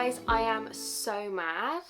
Guys, I am so mad.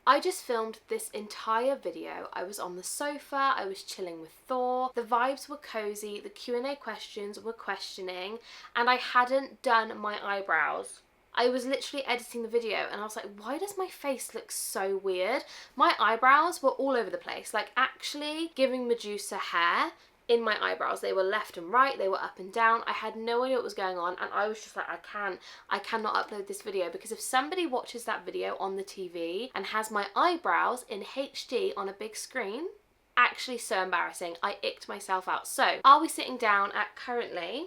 I just filmed this entire video. I was on the sofa, I was chilling with Thor, the vibes were cozy, the Q&A questions were questioning, and I hadn't done my eyebrows. I was literally editing the video and I was like, why does my face look so weird? My eyebrows were all over the place, like actually giving Medusa hair in my eyebrows. They were left and right, they were up and down. I had no idea what was going on and I was just like, I cannot upload this video, because if somebody watches that video on the TV and has my eyebrows in HD on a big screen, actually so embarrassing. I icked myself out. So are we sitting down at currently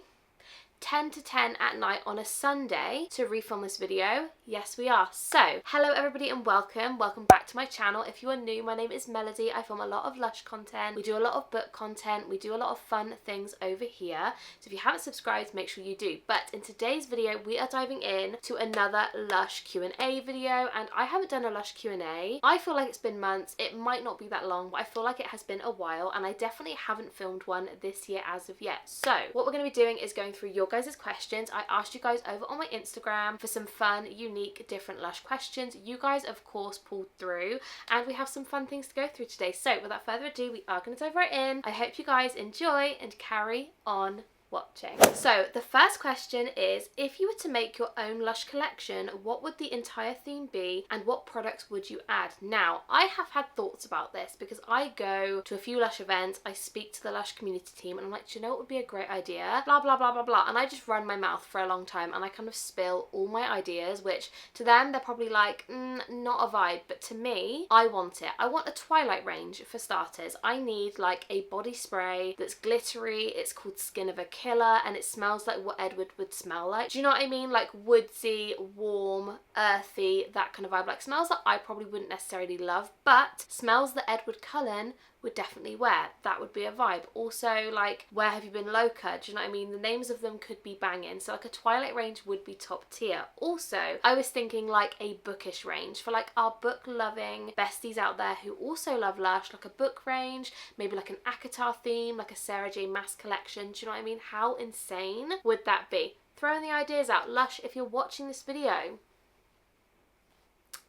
10 to 10 at night on a Sunday to refilm this video? Yes, we are. So, hello everybody and welcome back to my channel. If you are new, my name is Melody. I film a lot of Lush content, we do a lot of book content, we do a lot of fun things over here. So if you haven't subscribed, make sure you do. But in today's video, we are diving in to another Lush Q&A video, and I haven't done a Lush Q&A. I feel like it's been months. It might not be that long, but I feel like it has been a while, and I definitely haven't filmed one this year as of yet. So what we're going to be doing is going through your guys' questions. I asked you guys over on my Instagram for some fun, unique, different Lush questions. You guys of course pulled through and we have some fun things to go through today. So without further ado, we are going to dive right in. I hope you guys enjoy and carry on watching. So the first question is, if you were to make your own Lush collection, what would the entire theme be and what products would you add? Now, I have had thoughts about this because I go to a few Lush events, I speak to the Lush community team and I'm like, do you know what would be a great idea? Blah, blah, blah, blah, blah. And I just run my mouth for a long time and I kind of spill all my ideas, which to them, they're probably like, not a vibe. But to me, I want it. I want a Twilight range for starters. I need like a body spray that's glittery. It's called Skin of a Killer and it smells like what Edward would smell like. Do you know what I mean? Like woodsy, warm, earthy, that kind of vibe. Like smells that I probably wouldn't necessarily love, but smells that Edward Cullen would definitely wear. That would be a vibe. Also, like Where Have You Been Loca? Do you know what I mean? The names of them could be banging. So like a Twilight range would be top tier. Also, I was thinking like a bookish range for like our book loving besties out there who also love Lush, like a book range, maybe like an ACOTAR theme, like a Sarah J Maas collection. Do you know what I mean? How insane would that be? Throwing the ideas out. Lush, if you're watching this video,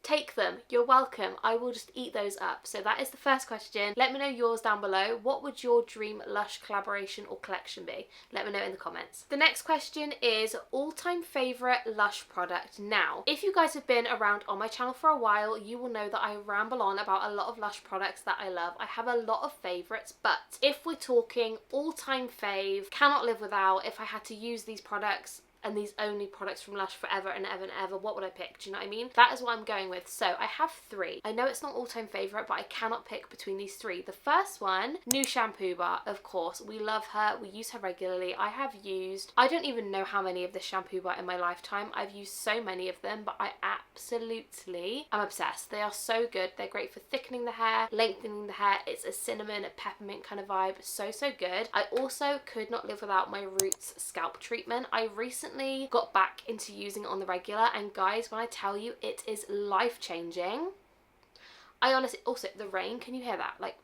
take them. You're welcome. I will just eat those up. So that is the first question. Let me know yours down below. What would your dream Lush collaboration or collection be? Let me know in the comments. The next question is all-time favourite Lush product. Now, if you guys have been around on my channel for a while, you will know that I ramble on about a lot of Lush products that I love. I have a lot of favourites, but if we're talking all-time fave, cannot live without, if I had to use these products and these only products from Lush forever and ever and ever, what would I pick? Do you know what I mean? That is what I'm going with. So I have three. I know it's not all-time favourite, but I cannot pick between these three. The first one, new shampoo bar, of course. We love her. We use her regularly. I have used, I don't even know how many of this shampoo bar in my lifetime. I've used so many of them, but I absolutely am obsessed. They are so good. They're great for thickening the hair, lengthening the hair. It's a cinnamon, a peppermint kind of vibe. So, so good. I also could not live without my Roots scalp treatment. I recently got back into using it on the regular, and guys, when I tell you, it is life-changing. I honestly, also the rain, can you hear that? Like,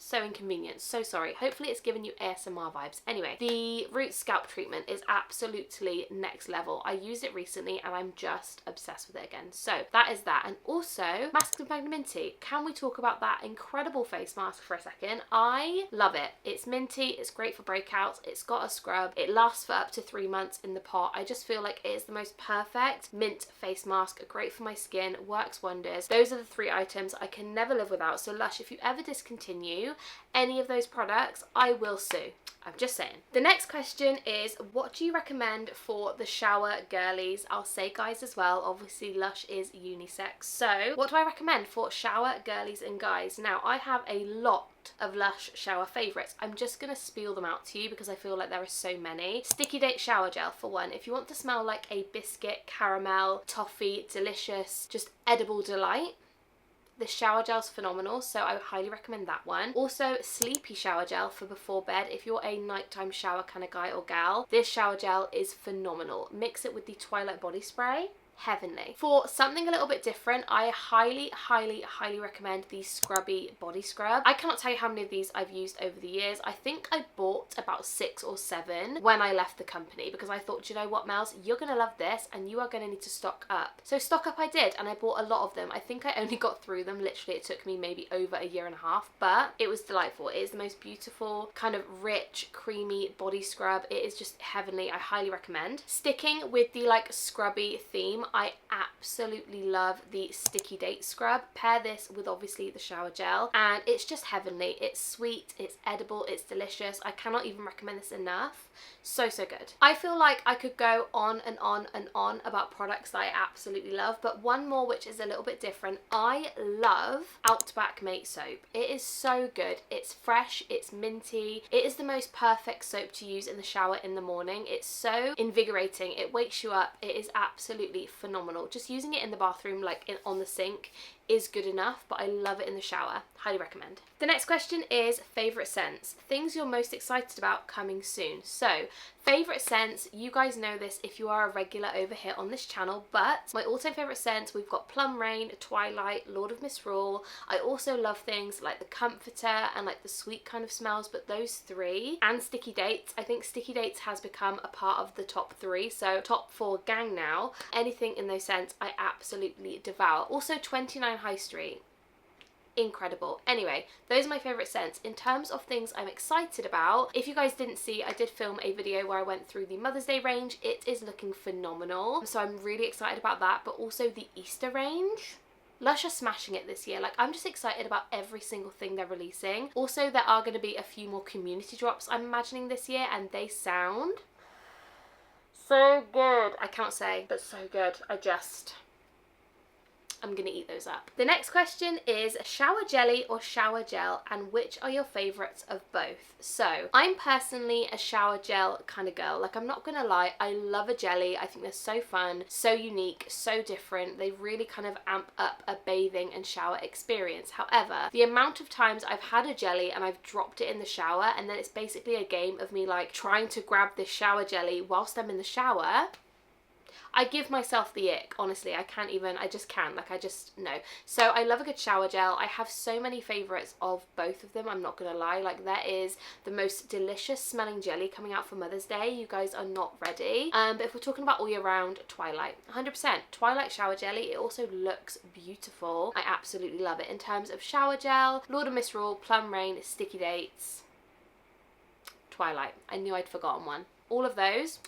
so inconvenient. So sorry. Hopefully it's given you ASMR vibes. Anyway, the Roots scalp treatment is absolutely next level. I used it recently and I'm just obsessed with it again. So that is that. And also Mask of Magnum Minty. Can we talk about that incredible face mask for a second? I love it. It's minty. It's great for breakouts. It's got a scrub. It lasts for up to 3 months in the pot. I just feel like it is the most perfect mint face mask. Great for my skin. Works wonders. Those are the three items I can never live without. So Lush, if you ever discontinue any of those products, I will sue. I'm just saying. The next question is, what do you recommend for the shower girlies? I'll say guys as well. Obviously Lush is unisex. So what do I recommend for shower girlies and guys? Now, I have a lot of Lush shower favourites. I'm just going to spiel them out to you because I feel like there are so many. Sticky Date shower gel for one. If you want to smell like a biscuit, caramel, toffee, delicious, just edible delight, the shower gel's phenomenal, so I highly recommend that one. Also, Sleepy shower gel for before bed. If you're a nighttime shower kind of guy or gal, this shower gel is phenomenal. Mix it with the Twilight body spray. heavenly. For something a little bit different, I highly recommend the Scrubby body scrub. I cannot tell you how many of these I've used over the years. I think I bought about 6 or 7 when I left the company because I thought, you know what, Mels, you're gonna love this and you are gonna need to stock up. So stock up I did, and I bought a lot of them. I think I only got through them, literally it took me maybe over a year and a half, but it was delightful. It is the most beautiful kind of rich creamy body scrub. It is just heavenly. I highly recommend. Sticking with the like scrubby theme, I absolutely love the Sticky Date scrub. Pair this with obviously the shower gel and it's just heavenly. It's sweet, it's edible, it's delicious. I cannot even recommend this enough. So good. I feel like I could go on and on and on about products that I absolutely love, but one more which is a little bit different. I love Outback Mate soap. It is so good. It's fresh, it's minty. It is the most perfect soap to use in the shower in the morning. It's so invigorating. It wakes you up. It is absolutely phenomenal. Just using it in the bathroom, like on the sink, is good enough, but I love it in the shower. Highly recommend. The next question is favourite scents. Things you're most excited about coming soon. So, favourite scents, you guys know this if you are a regular over here on this channel, but my all-time favourite scents, we've got Plum Rain, Twilight, Lord of Misrule. I also love things like the Comforter and like the sweet kind of smells, but those 3, and Sticky Dates. I think Sticky Dates has become a part of the top 3, so top 4 gang now. Anything in those scents I absolutely devour. Also 29 High Street. Incredible. Anyway, those are my favourite scents. In terms of things I'm excited about, if you guys didn't see, I did film a video where I went through the Mother's Day range. It is looking phenomenal, so I'm really excited about that, but also the Easter range. Lush are smashing it this year. Like, I'm just excited about every single thing they're releasing. Also, there are going to be a few more community drops I'm imagining this year, and they sound so good. I can't say, but so good. I'm gonna eat those up. The next question is shower jelly or shower gel, and which are your favourites of both? So I'm personally a shower gel kind of girl. Like, I'm not gonna lie, I love a jelly. I think they're so fun, so unique, so different. They really kind of amp up a bathing and shower experience. However, the amount of times I've had a jelly and I've dropped it in the shower, and then it's basically a game of me like trying to grab this shower jelly whilst I'm in the shower, I give myself the ick, honestly. I just can't, no. So I love a good shower gel. I have so many favourites of both of them, I'm not gonna lie. Like, there is the most delicious smelling jelly coming out for Mother's Day. You guys are not ready. But if we're talking about all year round, Twilight, 100%. Twilight shower jelly. It also looks beautiful. I absolutely love it. In terms of shower gel, Lord of Misrule, Plum Rain, Sticky Dates, Twilight. I knew I'd forgotten one. All of those,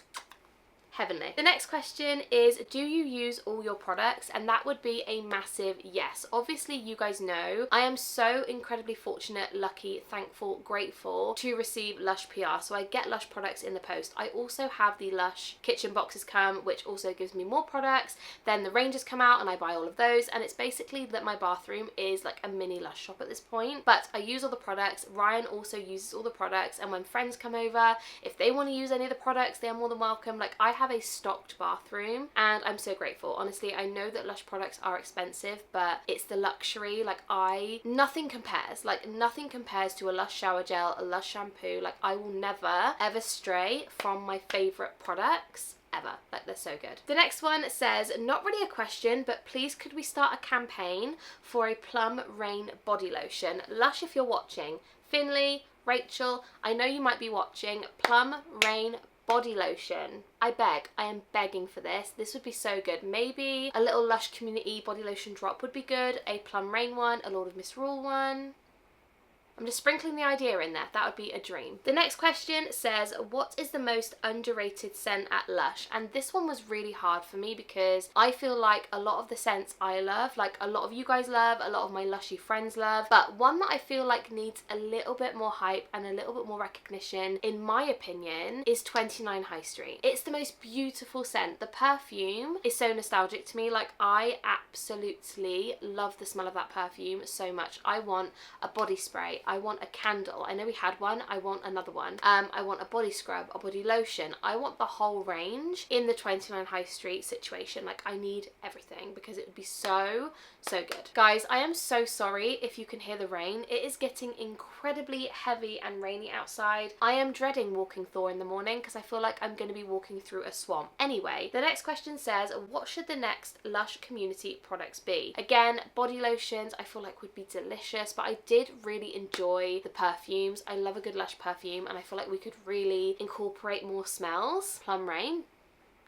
heavenly. The next question is, do you use all your products? And that would be a massive yes. Obviously, you guys know I am so incredibly fortunate, lucky, thankful, grateful to receive Lush PR. So I get Lush products in the post. I also have the Lush kitchen boxes come, which also gives me more products. Then the ranges come out and I buy all of those, and it's basically that my bathroom is like a mini Lush shop at this point. But I use all the products. Ryan also uses all the products, and when friends come over, if they want to use any of the products, they are more than welcome. Like, I have a stocked bathroom and I'm so grateful. Honestly, I know that Lush products are expensive, but it's the luxury. Like, nothing compares. Like, nothing compares to a Lush shower gel, a Lush shampoo. Like, I will never ever stray from my favourite products ever. Like, they're so good. The next one says, not really a question, but please could we start a campaign for a Plum Rain body lotion? Lush, if you're watching, Finley, Rachel, I know you might be watching. Plum Rain body lotion. I am begging for this. This would be so good. Maybe a little Lush community body lotion drop would be good. A Plum Rain one, a Lord of Misrule one. I'm just sprinkling the idea in there. That would be a dream. The next question says, what is the most underrated scent at Lush? And this one was really hard for me because I feel like a lot of the scents I love, like a lot of you guys love, a lot of my Lushy friends love, but one that I feel like needs a little bit more hype and a little bit more recognition, in my opinion, is 29 High Street. It's the most beautiful scent. The perfume is so nostalgic to me. Like, I absolutely love the smell of that perfume so much. I want a body spray. I want a candle. I know we had one. I want another one. I want a body scrub, a body lotion. I want the whole range in the 29 High Street situation. Like, I need everything because it would be so good. Guys, I am so sorry if you can hear the rain. It is getting incredibly heavy and rainy outside. I am dreading walking Thor in the morning because I feel like I'm going to be walking through a swamp. Anyway, the next question says, what should the next Lush community products be? Again, body lotions I feel like would be delicious, but I did really enjoy the perfumes. I love a good Lush perfume, and I feel like we could really incorporate more smells. Plum Rain,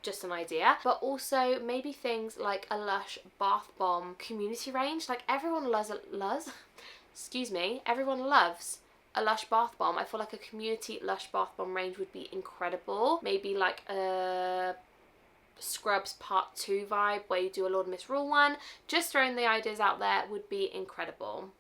just an idea. But also maybe things like a Lush bath bomb community range. Like, everyone loves everyone loves a Lush bath bomb. I feel like a community Lush bath bomb range would be incredible. Maybe like a Scrubs Part 2 vibe where you do a Lord Misrule one. Just throwing the ideas out there would be incredible.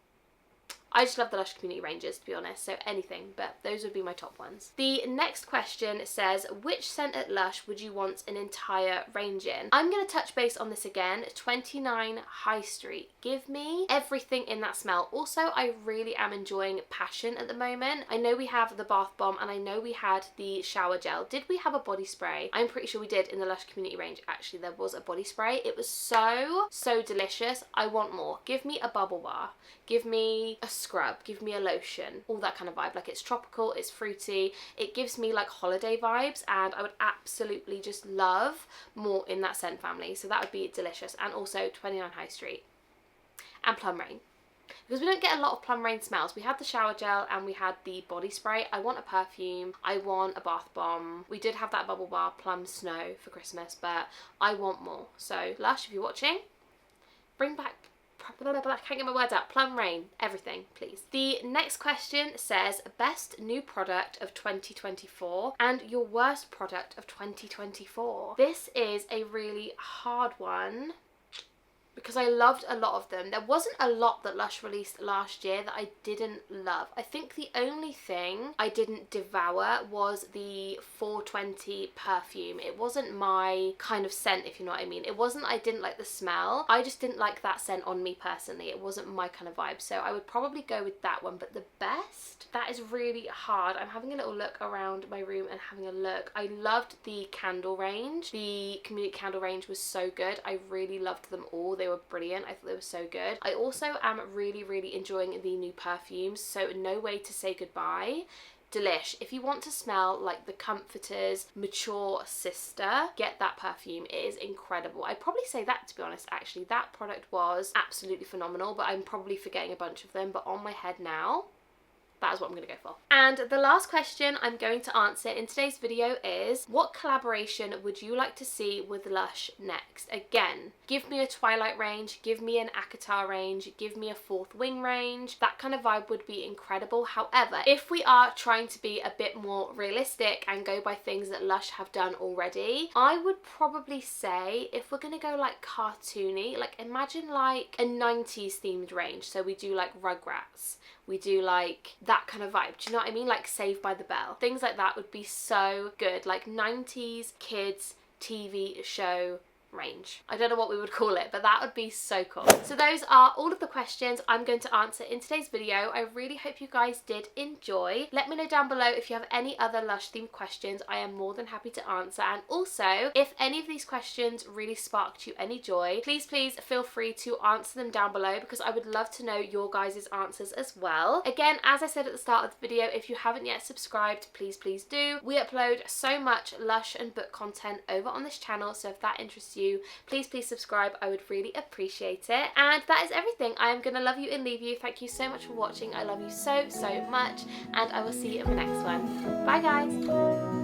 I just love the Lush community ranges, to be honest, so anything, but those would be my top ones. The next question says, which scent at Lush would you want an entire range in? I'm going to touch base on this again. 29 High Street. Give me everything in that smell. Also, I really am enjoying Passion at the moment. I know we have the bath bomb, and I know we had the shower gel. Did we have a body spray? I'm pretty sure we did in the Lush community range. Actually, there was a body spray. It was so delicious. I want more. Give me a bubble bar. Give me a scrub, give me a lotion, all that kind of vibe. Like, it's tropical, it's fruity, it gives me like holiday vibes, and I would absolutely just love more in that scent family. So that would be delicious. And also 29 High Street and Plum Rain, because we don't get a lot of Plum Rain smells. We had the shower gel and we had the body spray. I want a perfume, I want a bath bomb. We did have that bubble bar Plum Snow for Christmas, but I want more. So Lush, if you're watching, bring back, I can't get my words out, Plum Rain, everything, please. The next question says, best new product of 2024 and your worst product of 2024. This is a really hard one because I loved a lot of them. There wasn't a lot that Lush released last year that I didn't love. I think the only thing I didn't devour was the 420 perfume. It wasn't my kind of scent, if you know what I mean. It wasn't I didn't like the smell. I just didn't like that scent on me personally. It wasn't my kind of vibe. So I would probably go with that one. But the best, that is really hard. I'm having a little look around my room and having a look. I loved the candle range. The community candle range was so good. I really loved them all. They were brilliant. I thought they were so good. I also am really enjoying the new perfumes, so No Way to Say Goodbye. Delish. If you want to smell like the Comforter's Mature Sister, get that perfume. It is incredible. I'd probably say that, to be honest. Actually, that product was absolutely phenomenal, but I'm probably forgetting a bunch of them. But on my head now, that is what I'm going to go for. And the last question I'm going to answer in today's video is, what collaboration would you like to see with Lush next? Again, give me a Twilight range, give me an Akatar range, give me a Fourth Wing range. That kind of vibe would be incredible. However, if we are trying to be a bit more realistic and go by things that Lush have done already, I would probably say, if we're going to go like cartoony, like imagine like a 90s themed range. So we do like Rugrats, we do like that kind of vibe. Do you know what I mean? Like Saved by the Bell. Things like that would be so good. Like 90s kids TV show range. I don't know what we would call it, but that would be so cool. So those are all of the questions I'm going to answer in today's video. I really hope you guys did enjoy. Let me know down below if you have any other Lush themed questions. I am more than happy to answer. And also, if any of these questions really sparked you any joy, please feel free to answer them down below, because I would love to know your guys' answers as well. Again, as I said at the start of the video, if you haven't yet subscribed, please do. We upload so much Lush and book content over on this channel, so if that interests you, please subscribe. I would really appreciate it. And that is everything. I am gonna love you and leave you. Thank you so much for watching. I love you so much, and I will see you in the next one. Bye guys.